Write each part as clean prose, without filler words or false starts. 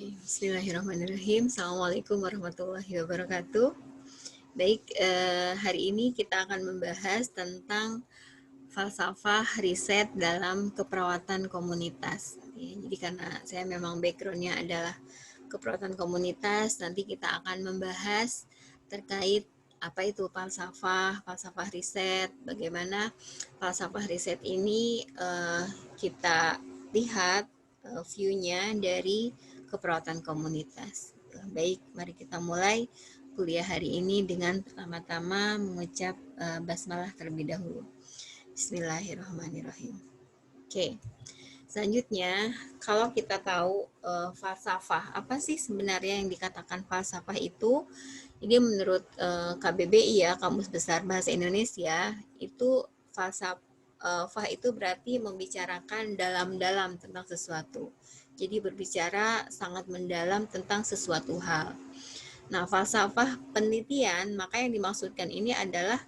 Bismillahirrahmanirrahim. Assalamualaikum warahmatullahi wabarakatuh. Baik, hari ini kita akan membahas tentang falsafah riset dalam keperawatan komunitas. Ya, jadi karena saya memang backgroundnya adalah keperawatan komunitas, nanti kita akan membahas terkait apa itu falsafah riset, bagaimana falsafah riset ini kita lihat view-nya dari keperawatan komunitas. Baik, mari kita mulai kuliah hari ini dengan pertama-tama mengucap basmalah terlebih dahulu. Bismillahirrahmanirrahim. Oke, selanjutnya kalau kita tahu falsafah, apa sih sebenarnya yang dikatakan falsafah itu? Jadi menurut KBBI ya, Kamus Besar Bahasa Indonesia, itu falsafah itu berarti membicarakan dalam-dalam tentang sesuatu. Jadi berbicara sangat mendalam tentang sesuatu hal. Nah, falsafah penelitian, maka yang dimaksudkan ini adalah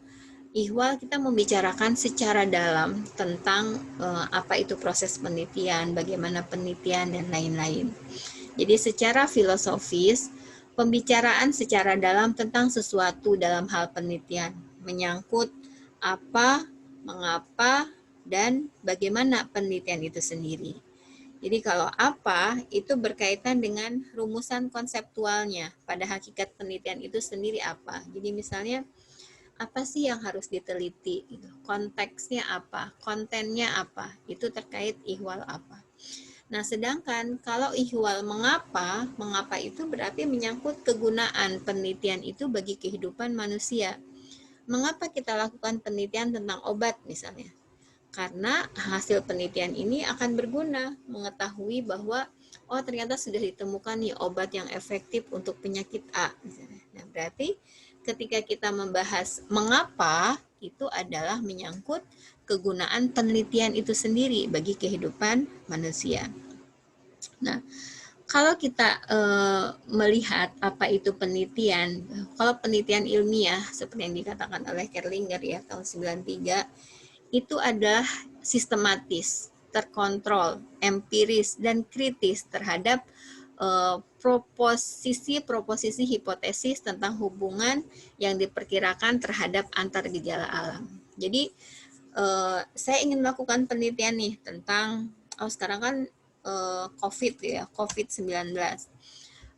ihwal kita membicarakan secara dalam tentang apa itu proses penelitian, bagaimana penelitian, dan lain-lain. Jadi secara filosofis, pembicaraan secara dalam tentang sesuatu dalam hal penelitian, menyangkut apa, mengapa, dan bagaimana penelitian itu sendiri. Jadi kalau apa itu berkaitan dengan rumusan konseptualnya. Pada hakikat penelitian itu sendiri apa. Jadi misalnya apa sih yang harus diteliti, konteksnya apa, kontennya apa, itu terkait ihwal apa. Nah, sedangkan kalau ihwal mengapa itu berarti menyangkut kegunaan penelitian itu bagi kehidupan manusia. Mengapa kita lakukan penelitian tentang obat misalnya? Karena hasil penelitian ini akan berguna mengetahui bahwa ternyata sudah ditemukan nih obat yang efektif untuk penyakit A misalnya. Nah, berarti ketika kita membahas mengapa itu adalah menyangkut kegunaan penelitian itu sendiri bagi kehidupan manusia. Nah, kalau kita melihat apa itu penelitian, kalau penelitian ilmiah seperti yang dikatakan oleh Kerlinger ya tahun 93, itu adalah sistematis, terkontrol, empiris, dan kritis terhadap proposisi hipotesis tentang hubungan yang diperkirakan terhadap antar gejala alam. Jadi saya ingin melakukan penelitian nih tentang sekarang kan COVID ya, COVID-19.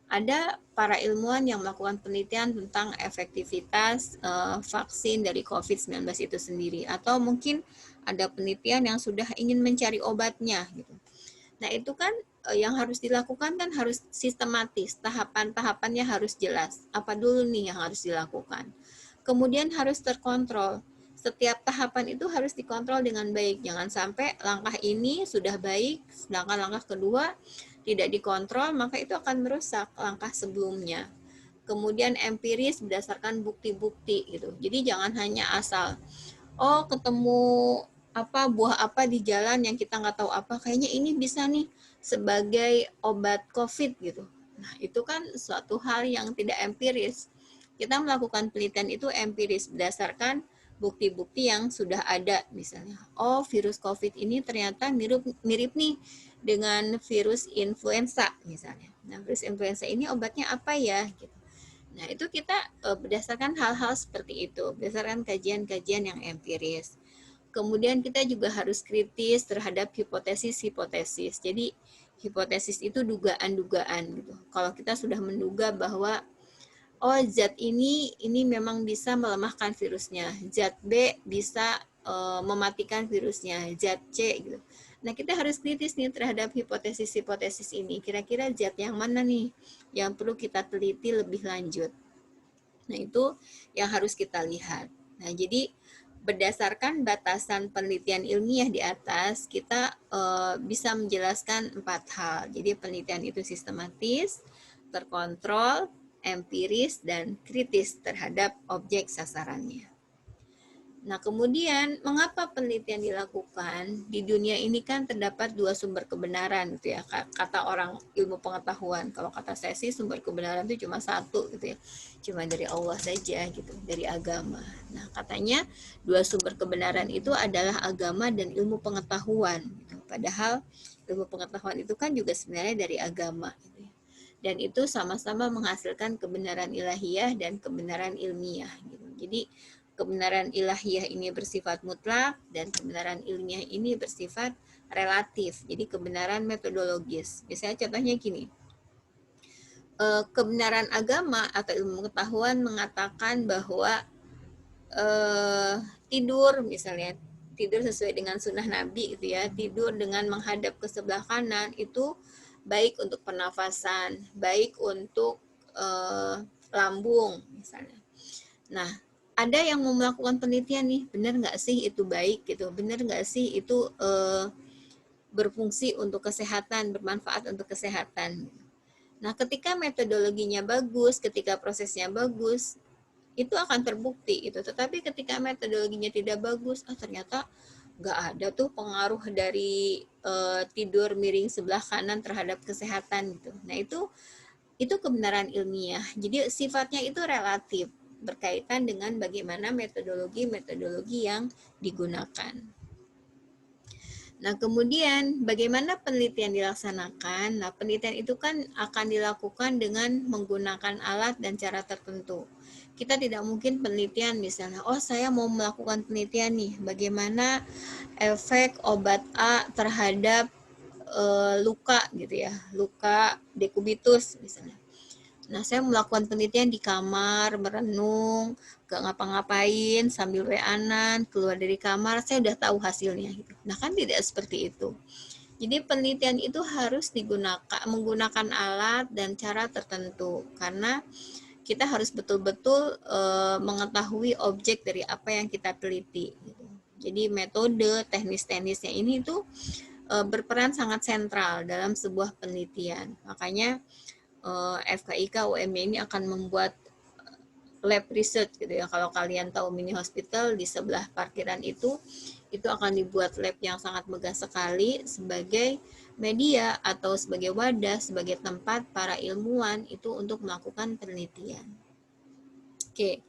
Ada para ilmuwan yang melakukan penelitian tentang efektivitas vaksin dari COVID-19 itu sendiri, atau mungkin ada penelitian yang sudah ingin mencari obatnya gitu. Nah, itu kan yang harus dilakukan kan harus sistematis, tahapan-tahapannya harus jelas. Apa dulu nih yang harus dilakukan? Kemudian harus terkontrol. Setiap tahapan itu harus dikontrol dengan baik. Jangan sampai langkah ini sudah baik, sedangkan langkah kedua tidak dikontrol, maka itu akan merusak langkah sebelumnya. Kemudian empiris berdasarkan bukti-bukti gitu. Jadi jangan hanya asal ketemu buah apa di jalan yang kita nggak tahu apa, kayaknya ini bisa nih sebagai obat COVID gitu. Nah, itu kan suatu hal yang tidak empiris. Kita melakukan penelitian itu empiris berdasarkan bukti-bukti yang sudah ada. Misalnya, virus COVID ini ternyata mirip nih dengan virus influenza misalnya. Nah, virus influenza ini obatnya apa ya? Gitu. Nah, itu kita berdasarkan hal-hal seperti itu, berdasarkan kajian-kajian yang empiris. Kemudian kita juga harus kritis terhadap hipotesis-hipotesis. Jadi, hipotesis itu dugaan-dugaan gitu. Kalau kita sudah menduga bahwa zat ini memang bisa melemahkan virusnya, zat B bisa mematikan virusnya, zat C gitu. Nah, kita harus kritis nih terhadap hipotesis-hipotesis ini. Kira-kira zat yang mana nih yang perlu kita teliti lebih lanjut. Nah, itu yang harus kita lihat. Nah, jadi berdasarkan batasan penelitian ilmiah di atas, kita bisa menjelaskan 4 hal. Jadi penelitian itu sistematis, terkontrol, empiris, dan kritis terhadap objek sasarannya. Nah, kemudian mengapa penelitian dilakukan? Di dunia ini kan terdapat 2 sumber kebenaran gitu ya, kata orang ilmu pengetahuan. Kalau kata saya sih sumber kebenaran itu cuma satu gitu ya, cuma dari Allah saja gitu, dari agama. Nah, katanya 2 sumber kebenaran itu adalah agama dan ilmu pengetahuan gitu. Padahal ilmu pengetahuan itu kan juga sebenarnya dari agama gitu ya. dan itu sama-sama menghasilkan kebenaran ilahiyah dan kebenaran ilmiah gitu. Jadi kebenaran ilahiyah ini bersifat mutlak dan kebenaran ilmiah ini bersifat relatif. Jadi kebenaran metodologis. Misalnya contohnya gini. Kebenaran agama atau ilmu pengetahuan mengatakan bahwa tidur misalnya, tidur sesuai dengan sunnah Nabi gitu ya, tidur dengan menghadap ke sebelah kanan itu baik untuk pernafasan, baik untuk lambung misalnya. Nah, ada yang mau melakukan penelitian nih, benar nggak sih itu baik gitu, benar nggak sih itu berfungsi untuk kesehatan, bermanfaat untuk kesehatan. Nah, ketika metodologinya bagus, ketika prosesnya bagus, itu akan terbukti gitu. Tetapi ketika metodologinya tidak bagus, ternyata nggak ada tuh pengaruh dari tidur miring sebelah kanan terhadap kesehatan gitu. Nah, itu kebenaran ilmiah. Jadi sifatnya itu relatif, berkaitan dengan bagaimana metodologi-metodologi yang digunakan. Nah, kemudian bagaimana penelitian dilaksanakan? Nah, penelitian itu kan akan dilakukan dengan menggunakan alat dan cara tertentu. Kita tidak mungkin penelitian misalnya, saya mau melakukan penelitian nih, bagaimana efek obat A terhadap luka gitu ya, luka dekubitus misalnya. Nah, saya melakukan penelitian di kamar, merenung, gak ngapa-ngapain, sambil WA-an, keluar dari kamar, saya udah tahu hasilnya. Gitu. Nah, kan tidak seperti itu. Jadi penelitian itu harus menggunakan alat dan cara tertentu, karena kita harus betul-betul mengetahui objek dari apa yang kita teliti. Gitu. Jadi metode, teknis-teknisnya ini itu berperan sangat sentral dalam sebuah penelitian. Makanya FKIK UMY ini akan membuat lab research gitu ya. Kalau kalian tahu mini hospital di sebelah parkiran itu akan dibuat lab yang sangat megah sekali sebagai media atau sebagai wadah, sebagai tempat para ilmuwan itu untuk melakukan penelitian. Oke.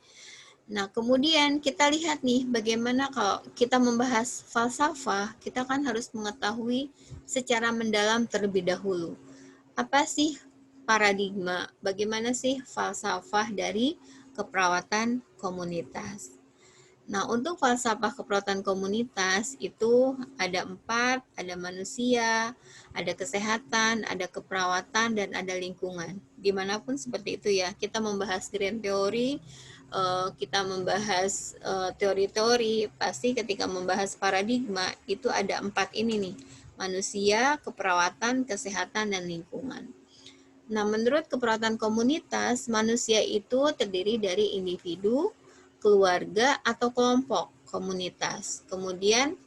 Nah, kemudian kita lihat nih bagaimana kalau kita membahas falsafah, kita kan harus mengetahui secara mendalam terlebih dahulu. Apa sih paradigma? Bagaimana sih falsafah dari keperawatan komunitas? Nah, untuk falsafah keperawatan komunitas itu ada 4, ada manusia, ada kesehatan, ada keperawatan, dan ada lingkungan. Dimanapun seperti itu ya, kita membahas grand teori, kita membahas teori-teori, pasti ketika membahas paradigma, itu ada 4 ini nih, manusia, keperawatan, kesehatan, dan lingkungan. Nah, menurut keperawatan komunitas, manusia itu terdiri dari individu, keluarga, atau kelompok komunitas. Kemudian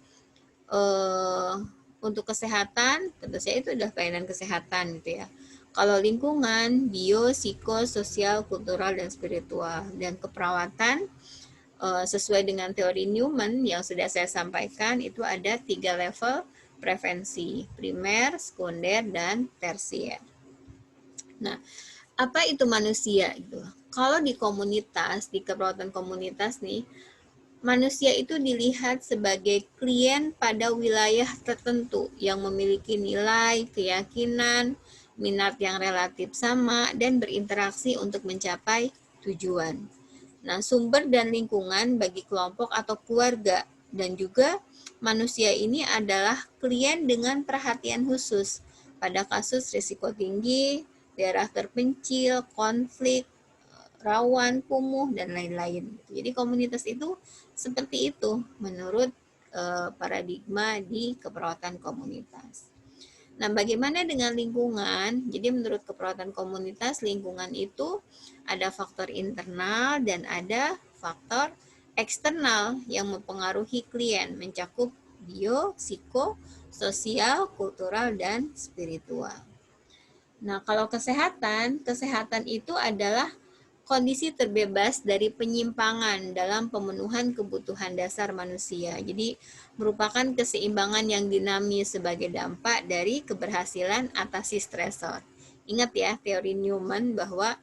untuk kesehatan, tentu saja itu adalah pelayanan kesehatan gitu ya. Kalau lingkungan, bio, psiko, sosial, kultural, dan spiritual. Dan keperawatan sesuai dengan teori Newman yang sudah saya sampaikan, itu ada 3 level prevensi, primer, sekunder, dan tersier. Nah, apa itu manusia itu? Kalau di komunitas, di keperawatan komunitas nih, manusia itu dilihat sebagai klien pada wilayah tertentu yang memiliki nilai, keyakinan, minat yang relatif sama, dan berinteraksi untuk mencapai tujuan. Nah, sumber dan lingkungan bagi kelompok atau keluarga, dan juga manusia ini adalah klien dengan perhatian khusus pada kasus risiko tinggi, daerah terpencil, konflik, rawan, kumuh, dan lain-lain. Jadi komunitas itu seperti itu menurut paradigma di keperawatan komunitas. Nah, bagaimana dengan lingkungan? Jadi menurut keperawatan komunitas, lingkungan itu ada faktor internal dan ada faktor eksternal yang mempengaruhi klien, mencakup bio, psiko, sosial, kultural, dan spiritual. Nah, kalau kesehatan itu adalah kondisi terbebas dari penyimpangan dalam pemenuhan kebutuhan dasar manusia. Jadi, merupakan keseimbangan yang dinamis sebagai dampak dari keberhasilan atasi stresor. Ingat ya, teori Newman bahwa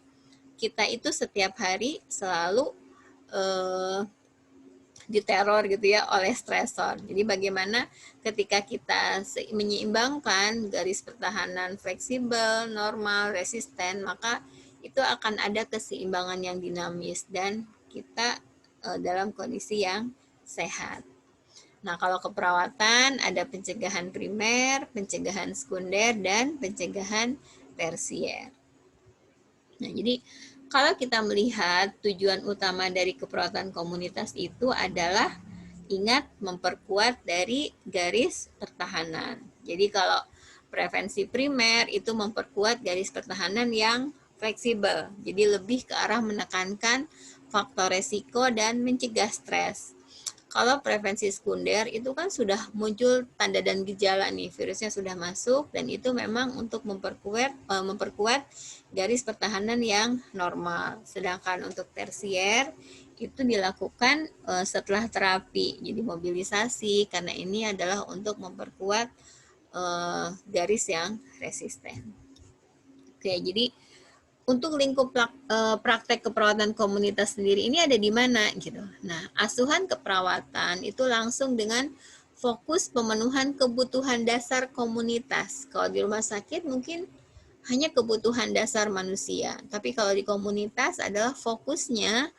kita itu setiap hari selalu diteror gitu ya oleh stresor. Jadi bagaimana ketika kita menyeimbangkan garis pertahanan fleksibel, normal, resisten, maka itu akan ada keseimbangan yang dinamis dan kita dalam kondisi yang sehat. Nah, kalau keperawatan ada pencegahan primer, pencegahan sekunder, dan pencegahan tersier. Nah, jadi kalau kita melihat tujuan utama dari keperawatan komunitas itu adalah ingat memperkuat dari garis pertahanan. Jadi kalau prevensi primer itu memperkuat garis pertahanan yang fleksibel. Jadi lebih ke arah menekankan faktor resiko dan mencegah stres. Kalau prevensi sekunder itu kan sudah muncul tanda dan gejala nih, virusnya sudah masuk dan itu memang untuk memperkuat garis pertahanan yang normal. Sedangkan untuk tersier itu dilakukan setelah terapi, jadi mobilisasi karena ini adalah untuk memperkuat garis yang resisten. Oke, jadi untuk lingkup praktek keperawatan komunitas sendiri ini ada di mana gitu. Nah, asuhan keperawatan itu langsung dengan fokus pemenuhan kebutuhan dasar komunitas. Kalau di rumah sakit mungkin hanya kebutuhan dasar manusia, tapi kalau di komunitas adalah fokusnya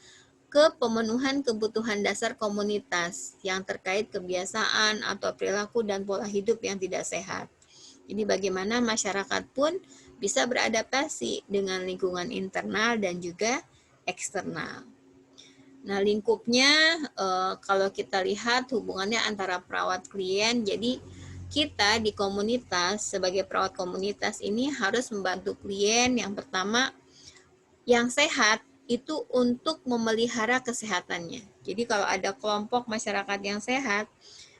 ke pemenuhan kebutuhan dasar komunitas yang terkait kebiasaan atau perilaku dan pola hidup yang tidak sehat. Jadi bagaimana masyarakat pun bisa beradaptasi dengan lingkungan internal dan juga eksternal. Nah, lingkupnya kalau kita lihat hubungannya antara perawat klien, jadi kita di komunitas sebagai perawat komunitas ini harus membantu klien yang pertama yang sehat itu untuk memelihara kesehatannya. Jadi kalau ada kelompok masyarakat yang sehat,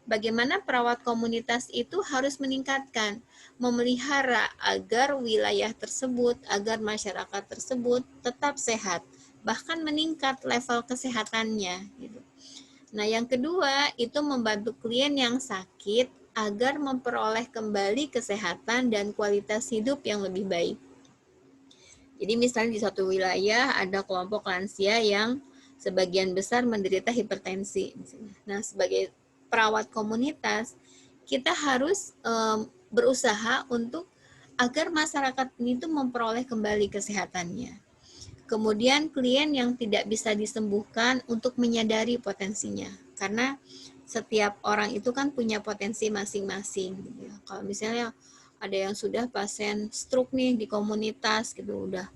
bagaimana perawat komunitas itu harus meningkatkan, memelihara agar wilayah tersebut, agar masyarakat tersebut tetap sehat, bahkan meningkat level kesehatannya. Gitu. Nah, yang kedua itu membantu klien yang sakit agar memperoleh kembali kesehatan dan kualitas hidup yang lebih baik. Jadi misalnya di suatu wilayah ada kelompok lansia yang sebagian besar menderita hipertensi. Nah, sebagai perawat komunitas, kita harus berusaha untuk agar masyarakat ini tuh memperoleh kembali kesehatannya. Kemudian klien yang tidak bisa disembuhkan untuk menyadari potensinya. Karena setiap orang itu kan punya potensi masing-masing. Gitu ya. Kalau misalnya ada yang sudah pasien stroke nih di komunitas gitu, udah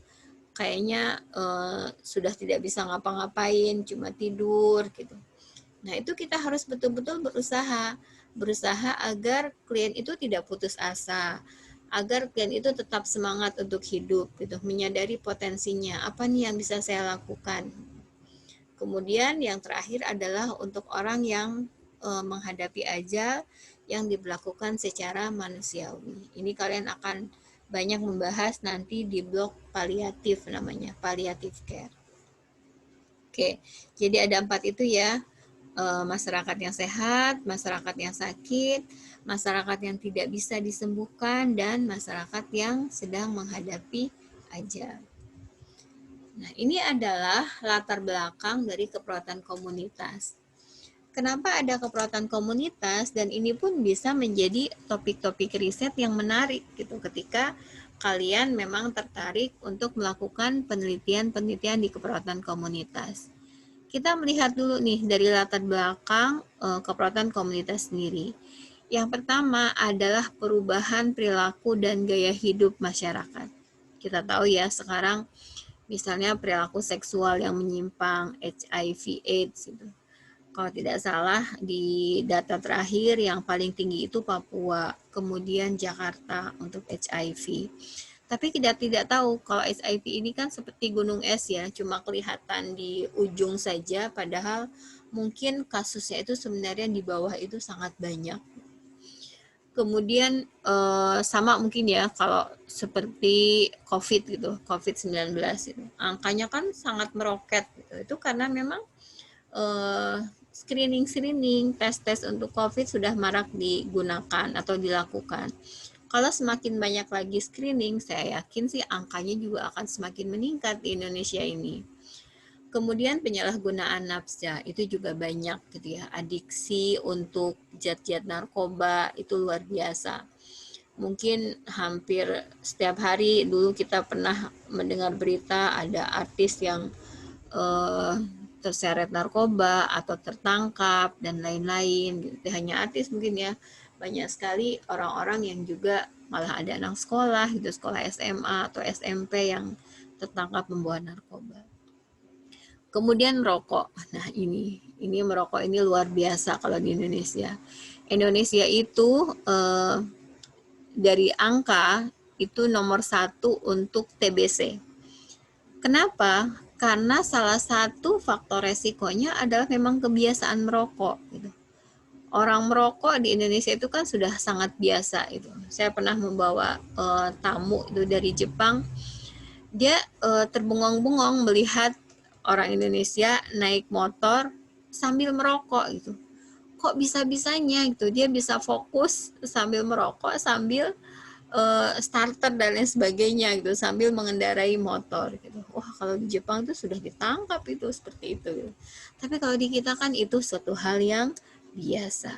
kayaknya sudah tidak bisa ngapa-ngapain, cuma tidur gitu. Nah, itu kita harus betul-betul berusaha agar klien itu tidak putus asa, agar klien itu tetap semangat untuk hidup gitu, menyadari potensinya, apa nih yang bisa saya lakukan. Kemudian yang terakhir adalah untuk orang yang menghadapi ajal yang diberlakukan secara manusiawi. Ini kalian akan banyak membahas nanti di blog paliatif namanya, palliative care. Oke, jadi ada 4 itu ya, masyarakat yang sehat, masyarakat yang sakit, masyarakat yang tidak bisa disembuhkan, dan masyarakat yang sedang menghadapi ajal. Nah, ini adalah latar belakang dari keperawatan komunitas. Kenapa ada keperawatan komunitas dan ini pun bisa menjadi topik-topik riset yang menarik gitu ketika kalian memang tertarik untuk melakukan penelitian-penelitian di keperawatan komunitas. Kita melihat dulu nih dari latar belakang keperawatan komunitas sendiri. Yang pertama adalah perubahan perilaku dan gaya hidup masyarakat. Kita tahu ya sekarang misalnya perilaku seksual yang menyimpang, HIV/AIDS gitu. Kalau tidak salah di data terakhir yang paling tinggi itu Papua, kemudian Jakarta untuk HIV. Tapi kita tidak tahu kalau HIV ini kan seperti gunung es ya, cuma kelihatan di ujung saja, padahal mungkin kasusnya itu sebenarnya di bawah itu sangat banyak. Kemudian sama mungkin ya kalau seperti COVID gitu, COVID-19 itu. Angkanya kan sangat meroket gitu. Itu karena memang screening, tes untuk COVID sudah marak digunakan atau dilakukan. Kalau semakin banyak lagi screening, saya yakin sih angkanya juga akan semakin meningkat di Indonesia ini. Kemudian penyalahgunaan nafsa itu juga banyak gitu ya. Adiksi untuk zat-zat narkoba itu luar biasa. Mungkin hampir setiap hari dulu kita pernah mendengar berita ada artis yang terseret narkoba atau tertangkap dan lain-lain gitu. Hanya artis mungkin ya, banyak sekali orang-orang yang juga malah ada anak sekolah gitu, sekolah SMA atau SMP yang tertangkap membawa narkoba. Kemudian merokok. Nah, ini merokok ini luar biasa kalau di Indonesia. Indonesia itu dari angka itu nomor 1 untuk TBC. Kenapa? Karena salah satu faktor resikonya adalah memang kebiasaan merokok gitu. Orang merokok di Indonesia itu kan sudah sangat biasa itu. Saya pernah membawa tamu itu dari Jepang. Dia terbengong-bengong melihat orang Indonesia naik motor sambil merokok gitu. Kok bisa-bisanya gitu, dia bisa fokus sambil merokok, sambil starter dan lain sebagainya gitu, sambil mengendarai motor gitu. Wah, kalau di Jepang itu sudah ditangkap itu seperti itu gitu. Tapi kalau di kita kan itu suatu hal yang biasa.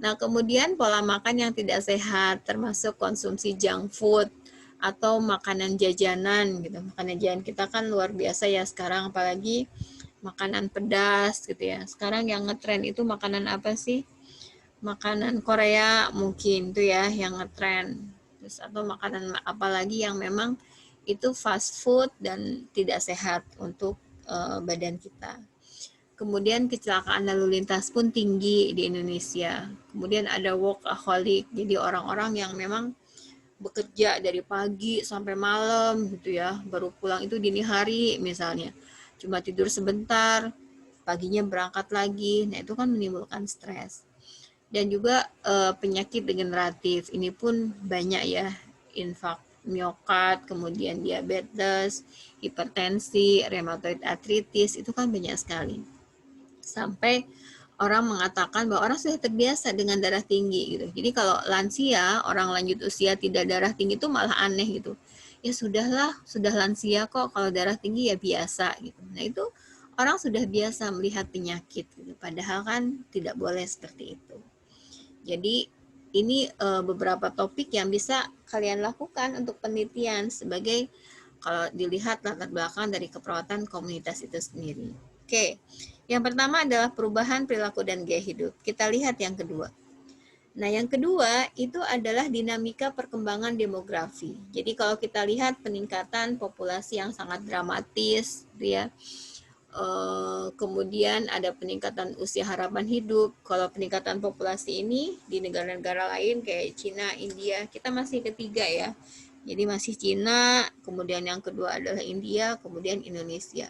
Nah, kemudian pola makan yang tidak sehat termasuk konsumsi junk food atau makanan jajanan gitu. Makanan jajanan kita kan luar biasa ya sekarang, apalagi makanan pedas gitu ya. Sekarang yang ngetren itu makanan apa sih? Makanan Korea mungkin tuh ya yang ngetren. Terus atau makanan apalagi yang memang itu fast food dan tidak sehat untuk badan kita. Kemudian kecelakaan lalu lintas pun tinggi di Indonesia. Kemudian ada workaholic, jadi orang-orang yang memang bekerja dari pagi sampai malam gitu ya, baru pulang itu dini hari misalnya. Cuma tidur sebentar, paginya berangkat lagi. Nah, itu kan menimbulkan stres. Dan juga penyakit degeneratif. Ini pun banyak ya, infark miokard, kemudian diabetes, hipertensi, rheumatoid arthritis, itu kan banyak sekali. Sampai orang mengatakan bahwa orang sudah terbiasa dengan darah tinggi gitu. Jadi kalau lansia, orang lanjut usia tidak darah tinggi itu malah aneh gitu. Ya sudahlah, sudah lansia kok, kalau darah tinggi ya biasa gitu. Nah, itu orang sudah biasa melihat penyakit gitu. Padahal kan tidak boleh seperti itu. Jadi ini beberapa topik yang bisa kalian lakukan untuk penelitian sebagai kalau dilihat latar belakang dari keperawatan komunitas itu sendiri. Oke, yang pertama adalah perubahan perilaku dan gaya hidup. Kita lihat yang kedua. Nah, yang kedua itu adalah dinamika perkembangan demografi. Jadi kalau kita lihat peningkatan populasi yang sangat dramatis, ya. Kemudian ada peningkatan usia harapan hidup. Kalau peningkatan populasi ini di negara-negara lain kayak Cina, India, kita masih ketiga ya. Jadi masih Cina, kemudian yang kedua adalah India, kemudian Indonesia.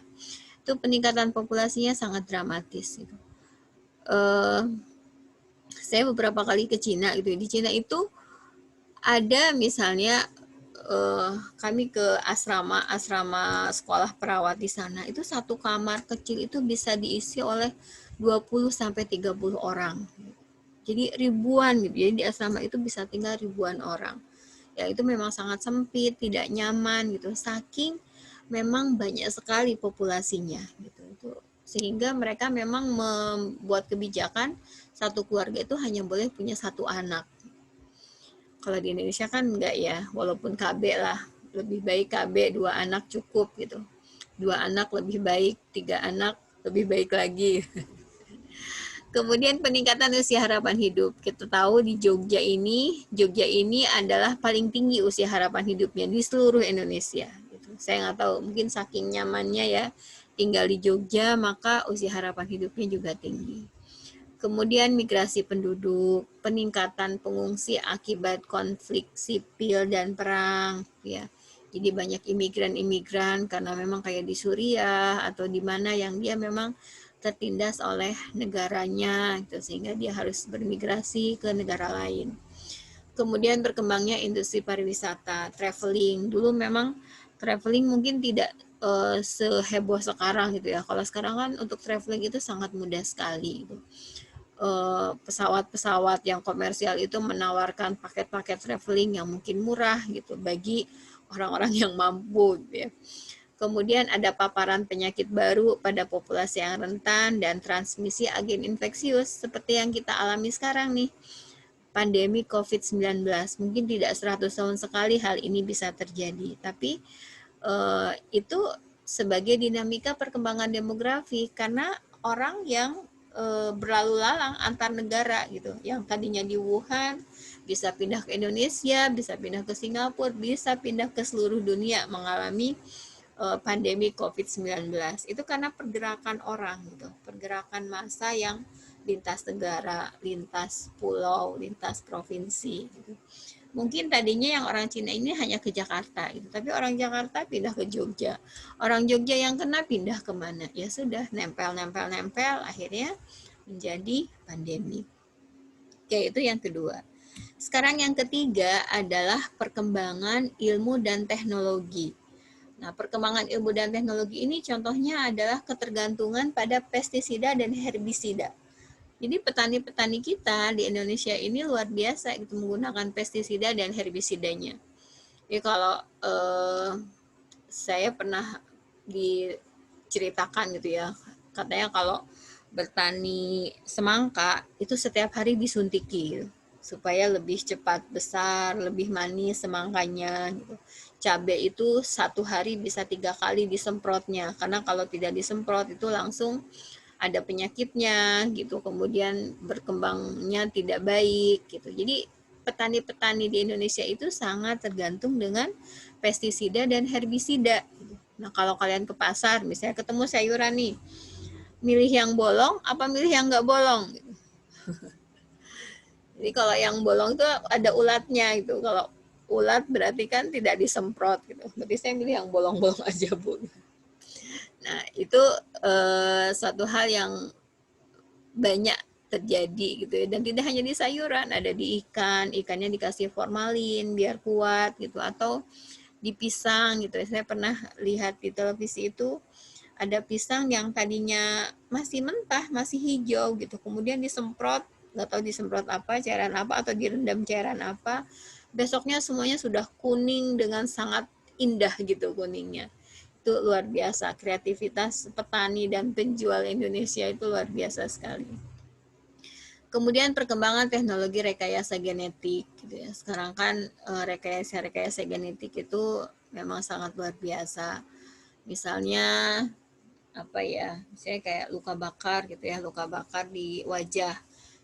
Itu peningkatan populasinya sangat dramatis gitu. Saya beberapa kali ke Cina gitu. Di Cina itu ada misalnya kami ke asrama sekolah perawat di sana, itu satu kamar kecil itu bisa diisi oleh 20 sampai 30 orang. Jadi ribuan gitu. Jadi di asrama itu bisa tinggal ribuan orang. Ya itu memang sangat sempit, tidak nyaman gitu. Saking memang banyak sekali populasinya gitu. Itu sehingga mereka memang membuat kebijakan satu keluarga itu hanya boleh punya satu anak. Kalau di Indonesia kan enggak ya, walaupun KB lah, lebih baik KB 2 anak cukup gitu. 2 anak lebih baik, 3 anak lebih baik lagi. Kemudian peningkatan usia harapan hidup. Kita tahu di Jogja ini adalah paling tinggi usia harapan hidupnya di seluruh Indonesia. Gitu. Saya nggak tahu, mungkin saking nyamannya ya tinggal di Jogja, maka usia harapan hidupnya juga tinggi. Kemudian migrasi penduduk, peningkatan pengungsi akibat konflik sipil dan perang, ya. Jadi banyak imigran-imigran karena memang kayak di Suriah atau di mana yang dia memang tertindas oleh negaranya, gitu, sehingga dia harus bermigrasi ke negara lain. Kemudian berkembangnya industri pariwisata, traveling. Dulu memang traveling mungkin tidak seheboh sekarang gitu ya. Kalau sekarang kan untuk traveling itu sangat mudah sekali gitu. Pesawat-pesawat yang komersial itu menawarkan paket-paket traveling yang mungkin murah gitu bagi orang-orang yang mampu gitu ya. Kemudian ada paparan penyakit baru pada populasi yang rentan dan transmisi agen infeksius seperti yang kita alami sekarang nih. Pandemi COVID-19. Mungkin tidak 100 tahun sekali hal ini bisa terjadi, tapi itu sebagai dinamika perkembangan demografi karena orang yang berlalu lalang antar negara gitu, yang tadinya di Wuhan bisa pindah ke Indonesia, bisa pindah ke Singapura, bisa pindah ke seluruh dunia mengalami pandemi COVID-19. Itu karena pergerakan orang gitu, pergerakan massa yang lintas negara, lintas pulau, lintas provinsi gitu. Mungkin tadinya yang orang Cina ini hanya ke Jakarta gitu, tapi orang Jakarta pindah ke Jogja. Orang Jogja yang kena pindah kemana? Ya sudah, nempel, akhirnya menjadi pandemi. Oke, itu yang kedua. Sekarang yang ketiga adalah perkembangan ilmu dan teknologi. Nah, perkembangan ilmu dan teknologi ini contohnya adalah ketergantungan pada pestisida dan herbisida. Jadi petani-petani kita di Indonesia ini luar biasa gitu menggunakan pestisida dan herbisidanya. Jadi kalau saya pernah diceritakan gitu ya, katanya kalau bertani semangka itu setiap hari disuntiki gitu, supaya lebih cepat besar, lebih manis semangkanya gitu. Cabai itu 1 hari bisa 3 kali disemprotnya, karena kalau tidak disemprot itu langsung ada penyakitnya gitu, kemudian berkembangnya tidak baik gitu. Jadi petani-petani di Indonesia itu sangat tergantung dengan pestisida dan herbisida. Nah, kalau kalian ke pasar, misalnya ketemu sayuran nih, milih yang bolong apa milih yang nggak bolong? Jadi kalau yang bolong itu ada ulatnya gitu. Kalau ulat berarti kan tidak disemprot gitu. Berarti saya milih yang bolong-bolong aja, Bu. Nah, itu suatu hal yang banyak terjadi gitu ya, dan tidak hanya di sayuran, ada di ikan, ikannya dikasih formalin biar kuat gitu, atau di pisang gitu ya. Saya pernah lihat di televisi itu ada pisang yang tadinya masih mentah, masih hijau gitu, kemudian disemprot, nggak tahu disemprot apa, cairan apa, atau direndam cairan apa, besoknya semuanya sudah kuning dengan sangat indah gitu kuningnya. Itu luar biasa, kreativitas petani dan penjual Indonesia itu luar biasa sekali. Kemudian perkembangan teknologi rekayasa genetik gitu ya. Sekarang kan rekayasa genetik itu memang sangat luar biasa. Misalnya apa ya? Misalnya kayak luka bakar gitu ya, luka bakar di wajah.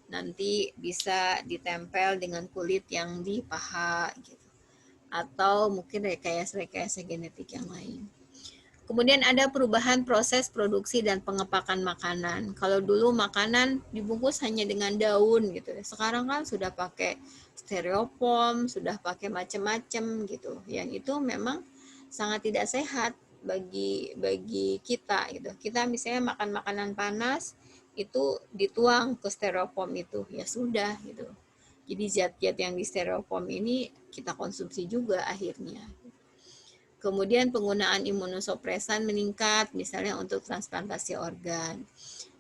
Nanti bisa ditempel dengan kulit yang di paha gitu. Atau mungkin rekayasa genetik yang lain. Kemudian ada perubahan proses produksi dan pengepakan makanan. Kalau dulu makanan dibungkus hanya dengan daun gitu. Sekarang kan sudah pakai styrofoam, sudah pakai macam-macam gitu. Yang itu memang sangat tidak sehat bagi kita gitu. Kita misalnya makan makanan panas itu dituang ke styrofoam itu, ya sudah gitu. Jadi zat-zat yang di styrofoam ini kita konsumsi juga akhirnya. Kemudian penggunaan imunosupresan meningkat, misalnya untuk transplantasi organ.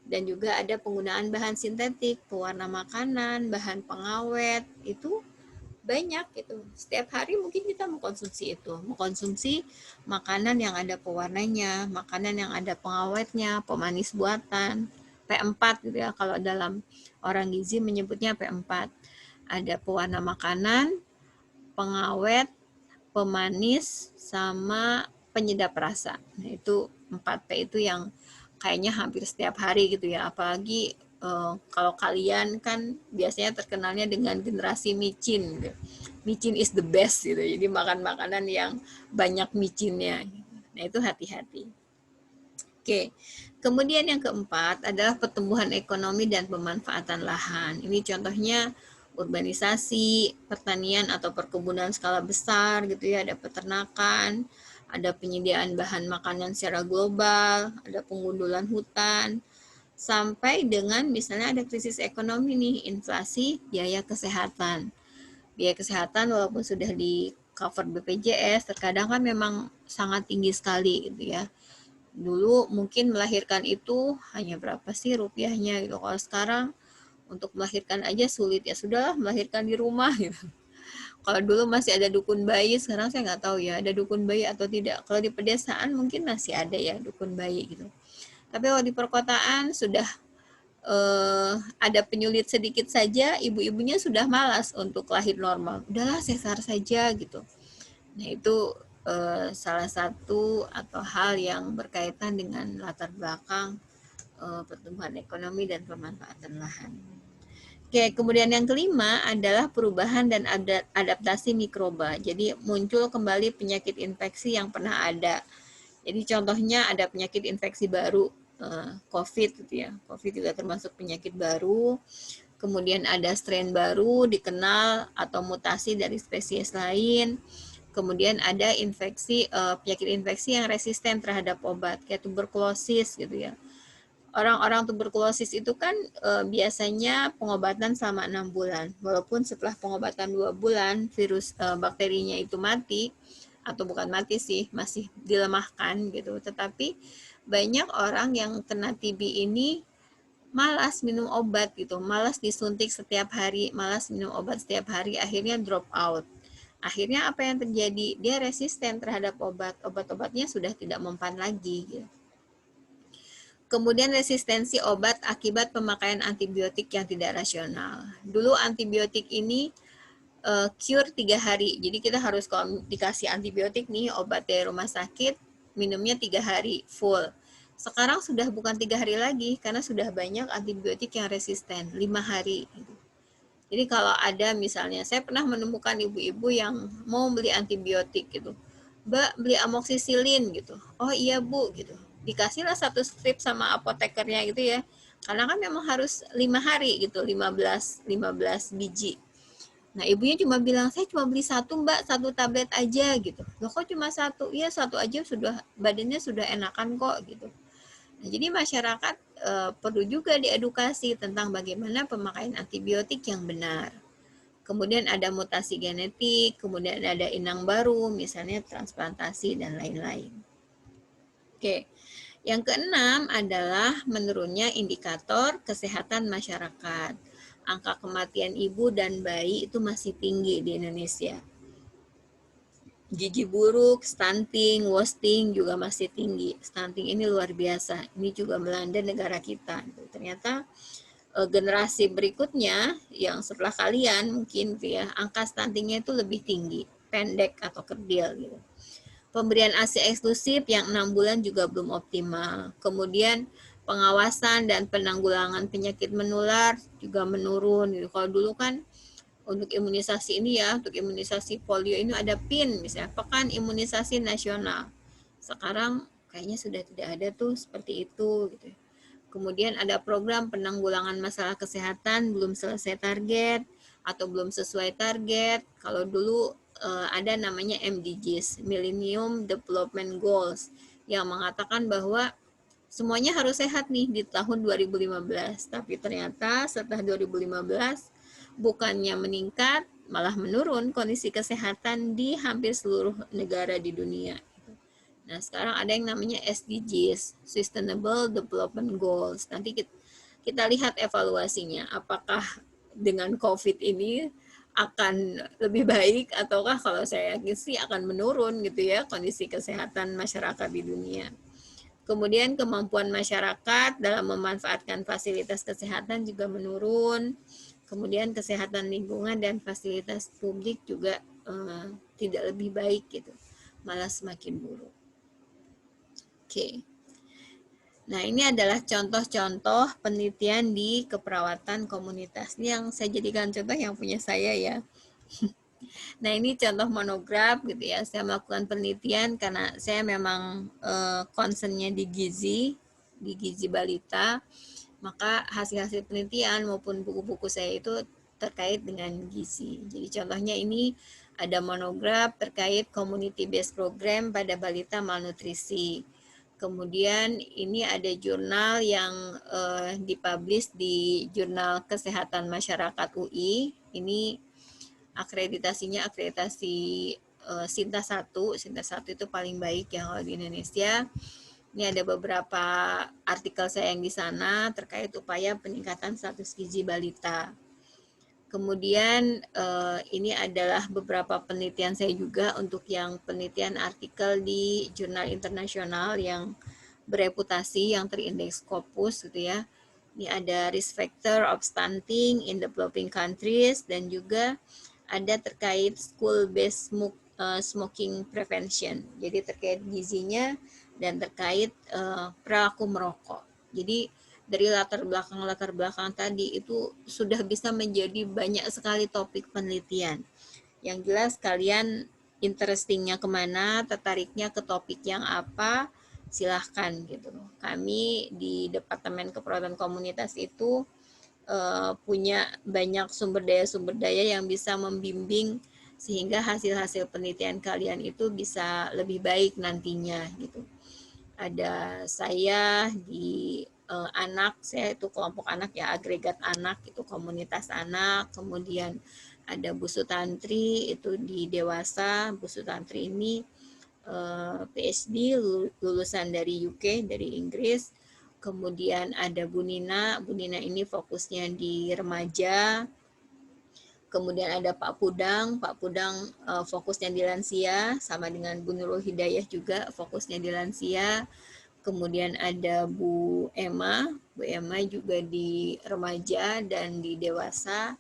Dan juga ada penggunaan bahan sintetik, pewarna makanan, bahan pengawet, itu banyak gitu. Setiap hari mungkin kita mengkonsumsi itu, mengkonsumsi makanan yang ada pewarnanya, makanan yang ada pengawetnya, pemanis buatan, P4 gitu ya, kalau dalam orang gizi menyebutnya P4. Ada pewarna makanan, pengawet, pemanis, sama penyedap rasa. Nah, itu 4P itu yang kayaknya hampir setiap hari gitu ya. Apalagi kalau kalian kan biasanya terkenalnya dengan generasi micin gitu. Micin is the best gitu. Jadi makan makanan yang banyak micinnya. Nah, itu hati-hati. Oke. Kemudian yang keempat adalah pertumbuhan ekonomi dan pemanfaatan lahan. Ini contohnya urbanisasi, pertanian atau perkebunan skala besar gitu ya, ada peternakan, ada penyediaan bahan makanan secara global, ada pengundulan hutan, sampai dengan misalnya ada krisis ekonomi nih, inflasi, biaya kesehatan. Biaya kesehatan walaupun sudah di cover BPJS, terkadang kan memang sangat tinggi sekali gitu ya. Dulu mungkin melahirkan itu hanya berapa sih rupiahnya gitu. Kalau sekarang untuk melahirkan aja sulit, ya sudahlah melahirkan di rumah gitu. Kalau dulu masih ada dukun bayi, sekarang saya nggak tahu ya ada dukun bayi atau tidak. Kalau di pedesaan mungkin masih ada ya dukun bayi gitu. Tapi kalau di perkotaan sudah ada penyulit sedikit saja, ibu-ibunya sudah malas untuk lahir normal. Udahlah sesar saja gitu. Nah itu salah satu atau hal yang berkaitan dengan latar belakang pertumbuhan ekonomi dan pemanfaatan lahan. Oke, kemudian yang kelima adalah perubahan dan adaptasi mikroba. Jadi muncul kembali penyakit infeksi yang pernah ada. Jadi contohnya ada penyakit infeksi baru, COVID gitu ya. COVID juga termasuk penyakit baru. Kemudian ada strain baru dikenal atau mutasi dari spesies lain. Kemudian ada penyakit infeksi yang resisten terhadap obat, kayak tuberkulosis gitu ya. Orang-orang tuberkulosis itu kan biasanya pengobatan selama 6 bulan. Walaupun setelah pengobatan 2 bulan virus bakterinya itu mati, atau bukan mati sih, masih dilemahkan gitu. Tetapi banyak orang yang kena TB ini malas minum obat gitu, malas disuntik setiap hari, malas minum obat setiap hari, akhirnya drop out. Akhirnya apa yang terjadi? Dia resisten terhadap obat-obatnya sudah tidak mempan lagi gitu. Kemudian resistensi obat akibat pemakaian antibiotik yang tidak rasional. Dulu antibiotik ini cure 3 hari. Jadi kita harus kalau dikasih antibiotik nih, obat dari rumah sakit, minumnya 3 hari full. Sekarang sudah bukan 3 hari lagi, karena sudah banyak antibiotik yang resisten, 5 hari. Jadi kalau ada misalnya, saya pernah menemukan ibu-ibu yang mau beli antibiotik gitu. Mbak, beli amoksisilin gitu. Oh iya Bu, gitu. Dikasihlah 1 strip sama apotekernya gitu ya. Karena kan memang harus 5 hari gitu, 15 biji. Nah ibunya cuma bilang, saya cuma beli 1 Mbak, 1 tablet aja gitu. Loh kok cuma 1? Iya 1 aja sudah, badannya sudah enakan kok gitu. Nah, jadi masyarakat perlu juga diedukasi tentang bagaimana pemakaian antibiotik yang benar. Kemudian ada mutasi genetik, kemudian ada inang baru, misalnya transplantasi dan lain-lain. Oke, yang keenam adalah menurunnya indikator kesehatan masyarakat. Angka kematian ibu dan bayi itu masih tinggi di Indonesia. Gizi buruk, stunting, wasting juga masih tinggi. Stunting ini luar biasa. Ini juga melanda negara kita. Ternyata generasi berikutnya yang setelah kalian mungkin ya, angka stuntingnya itu lebih tinggi, pendek atau kerdil gitu. Pemberian ASI eksklusif yang 6 bulan juga belum optimal. Kemudian pengawasan dan penanggulangan penyakit menular juga menurun. Gitu. Kalau dulu kan untuk imunisasi ini ya, untuk imunisasi polio ini ada PIN misalnya, Pekan Imunisasi Nasional. Sekarang kayaknya sudah tidak ada tuh seperti itu gitu. Kemudian ada program penanggulangan masalah kesehatan belum selesai target atau belum sesuai target. Kalau dulu ada namanya MDGs, Millennium Development Goals, yang mengatakan bahwa semuanya harus sehat nih di tahun 2015. Tapi ternyata setelah 2015 bukannya meningkat, malah menurun kondisi kesehatan di hampir seluruh negara di dunia. Nah, sekarang ada yang namanya SDGs, Sustainable Development Goals. Nanti kita lihat evaluasinya, apakah dengan COVID ini akan lebih baik ataukah kalau saya yakin sih akan menurun gitu ya kondisi kesehatan masyarakat di dunia. Kemudian kemampuan masyarakat dalam memanfaatkan fasilitas kesehatan juga menurun. Kemudian kesehatan lingkungan dan fasilitas publik juga tidak lebih baik gitu, malah semakin buruk. Oke. Nah, ini adalah contoh-contoh penelitian di keperawatan komunitas. Ini yang saya jadikan contoh yang punya saya ya. Nah, ini contoh monograf gitu ya. Saya melakukan penelitian karena saya memang concernnya di gizi balita. Maka hasil-hasil penelitian maupun buku-buku saya itu terkait dengan gizi. Jadi contohnya ini ada monograf terkait community based program pada balita malnutrisi. Kemudian ini ada jurnal yang dipublish di Jurnal Kesehatan Masyarakat UI. Ini akreditasinya akreditasi Sinta 1. Sinta 1 itu paling baik ya kalau di Indonesia. Ini ada beberapa artikel saya yang di sana terkait upaya peningkatan status gizi balita. Kemudian ini adalah beberapa penelitian saya juga untuk yang penelitian artikel di jurnal internasional yang bereputasi, yang terindeks Scopus gitu ya. Ini ada risk factor of stunting in developing countries dan juga ada terkait school-based smoking prevention. Jadi terkait gizinya dan terkait perilaku merokok. Jadi dari latar belakang tadi itu sudah bisa menjadi banyak sekali topik penelitian. Yang jelas kalian interestingnya kemana, tertariknya ke topik yang apa, silahkan gitu. Kami di Departemen Keperawatan Komunitas itu punya banyak sumber daya yang bisa membimbing sehingga hasil-hasil penelitian kalian itu bisa lebih baik nantinya gitu. Ada saya di anak, saya itu kelompok anak ya, agregat anak itu komunitas anak, kemudian ada Bu Sutantri itu di dewasa. Bu Sutantri ini PhD lulusan dari UK, dari Inggris. Kemudian ada Bu Nina ini fokusnya di remaja. Kemudian ada Pak Pudang fokusnya di lansia, sama dengan Bu Nurul Hidayah juga fokusnya di lansia. Kemudian ada Bu Emma juga di remaja dan di dewasa.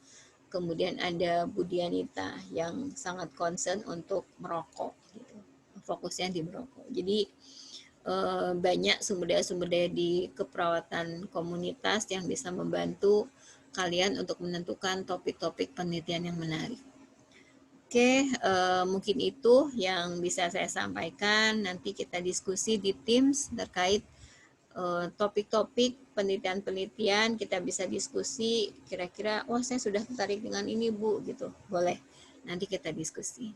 Kemudian ada Bu Dianita yang sangat concern untuk merokok, gitu. Fokusnya di merokok. Jadi banyak sumber daya di keperawatan komunitas yang bisa membantu kalian untuk menentukan topik-topik penelitian yang menarik. Oke, mungkin itu yang bisa saya sampaikan. Nanti kita diskusi di Teams terkait topik-topik penelitian-penelitian. Kita bisa diskusi kira-kira, wah saya sudah tertarik dengan ini Bu, gitu. Boleh, nanti kita diskusi.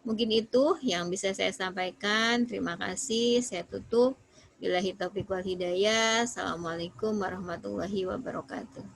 Mungkin itu yang bisa saya sampaikan. Terima kasih, saya tutup. Billahi taufiq wal hidayah. Assalamualaikum warahmatullahi wabarakatuh.